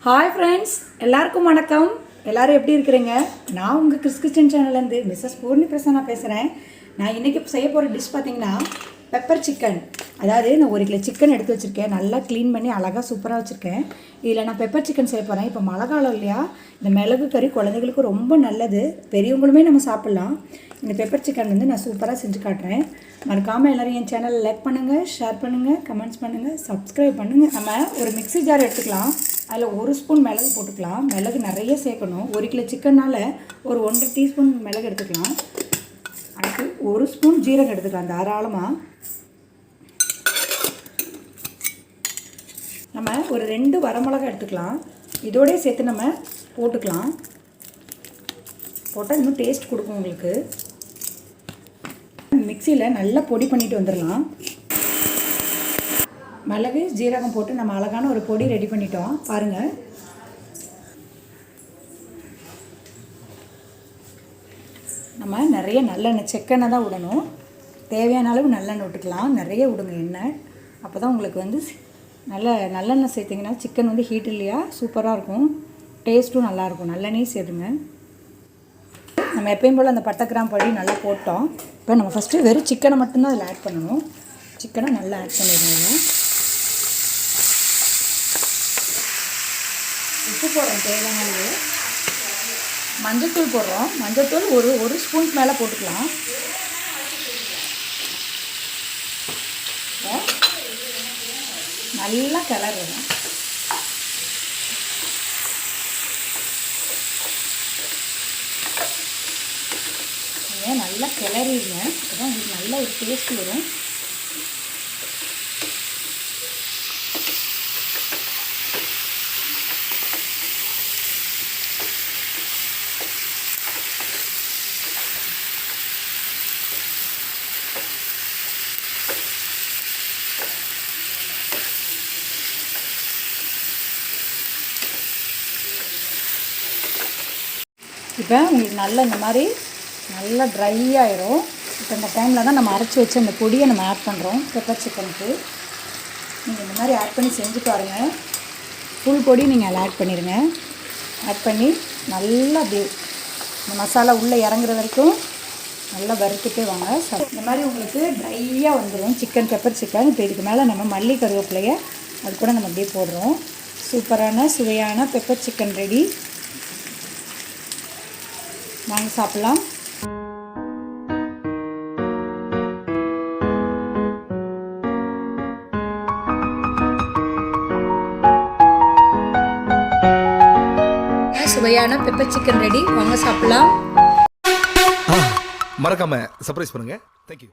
Hi friends, எல்லாருக்கும் வணக்கம். எல்லோரும் எப்படி இருக்கிறீங்க? நான் உங்கள் கிறிஸ் கிச்சன் சேனல்லேருந்து மிஸ்ஸஸ் பூர்ணி பிரசன்னா பேசுகிறேன். நான் இன்றைக்கி செய்ய போகிற டிஷ் பார்த்திங்கன்னா பெப்பர் சிக்கன். அதாவது நான் 1 கிலோ சிக்கன் எடுத்து வச்சுருக்கேன். நல்லா க்ளீன் பண்ணி அழகாக சூப்பராக வச்சுருக்கேன். இதில் நான் பெப்பர் சிக்கன் செய்ய போகிறேன். இப்போ மழை காலம் இல்லையா, இந்த மிளகு கறி குழந்தைகளுக்கு ரொம்ப நல்லது, பெரியவங்களுமே நம்ம சாப்பிட்லாம். இந்த பெப்பர் சிக்கன் வந்து நான் சூப்பராக செஞ்சு காட்டுறேன். மறக்காமல் எல்லோரும் என் சேனலை லைக் பண்ணுங்கள், ஷேர் பண்ணுங்கள், கமெண்ட்ஸ் பண்ணுங்கள், சப்ஸ்கிரைப் பண்ணுங்கள். நம்ம ஒரு மிக்ஸி ஜார் எடுத்துக்கலாம். அதில் 1 ஸ்பூன் மிளகு போட்டுக்கலாம். மிளகு நிறைய சேர்க்கணும். 1 கிலோ சிக்கனால் ஒரு 1.5 டீஸ்பூன் மிளகு எடுத்துக்கலாம். அடுத்து 1 ஸ்பூன் ஜீரகம் எடுத்துக்கலாம் தாராளமாக. நம்ம ஒரு 2 வரமிளகா எடுத்துக்கலாம். இதோடய சேர்த்து நம்ம போட்டுக்கலாம். போட்டால் இன்னும் டேஸ்ட் கொடுக்கும் உங்களுக்கு. மிக்சியில் நல்லா பொடி பண்ணிட்டு வந்துடலாம். மிளகு ஜீரகம் போட்டு நம்ம அழகான ஒரு பொடி ரெடி பண்ணிட்டோம் பாருங்கள். நம்ம நிறைய நல்லெண்ணெய் செக்கெண்ணெய் தான் விடணும். தேவையான அளவு நல்லெண்ணெய் விட்டுக்கலாம். நிறைய விடுங்க எண்ணெய். அப்போ தான் உங்களுக்கு வந்து நல்லெண்ணெய் சேர்த்திங்கன்னா சிக்கன் வந்து ஹீட் இல்லையா சூப்பராக இருக்கும், டேஸ்ட்டும் நல்லாயிருக்கும். நல்லெண்ணெயும் சேர்த்துங்க. நம்ம எப்பயும் போல் அந்த பட்டை கிராம்பு பொடி நல்லா போட்டோம். இப்போ நம்ம ஃபஸ்ட்டு வெறும் சிக்கனை மட்டும்தான் அதில் ஆட் பண்ணணும். சிக்கனை நல்லா ஆட் பண்ணிடுங்க. உப்பு போடுறோம் தேவையான அளவு. மஞ்சள்தூள் போடுறோம். மஞ்சள்தூள் ஒரு ஸ்பூன் மேலே போட்டுக்கலாம். நல்லா கிளறணும். நல்லா கிளறிடுங்க. அப்போ தான் உங்களுக்கு நல்ல ஒரு டேஸ்ட் வரும். இப்போ உங்களுக்கு நல்லா இந்த மாதிரி நல்லா ட்ரை ஆகிடும். இப்போ இந்த டைமில் தான் நம்ம அரைச்சி வச்சு அந்த பொடியை நம்ம ஆட் பண்ணுறோம் பெப்பர் சிக்கனுக்கு. நீங்கள் இந்த மாதிரி ஆட் பண்ணி செஞ்சு பாருங்கள். ஃபுல் பொடி நீங்கள் அதில் ஆட் பண்ணிடுங்க. ஆட் பண்ணி நல்லா அப்படியே இந்த மசாலா உள்ளே இறங்குற வரைக்கும் நல்லா வறுத்துட்டே வாங்க. இந்த மாதிரி உங்களுக்கு ட்ரையாக வந்துடும் சிக்கன், பெப்பர் சிக்கன். இப்போ இதுக்கு மேலே நம்ம மல்லி கருவேப்பிலையை அது கூட நம்ம அப்படியே போடுறோம். சூப்பரான சுவையான பெப்பர் சிக்கன் ரெடி. வாங்க சாப்பிட்லாம். சுவையான பெப்பர் சிக்கன் ரெடி. வாங்க சாப்பிடலாம். மறக்காம சர்ப்ரைஸ் பண்ணுங்க. தேங்க்யூ.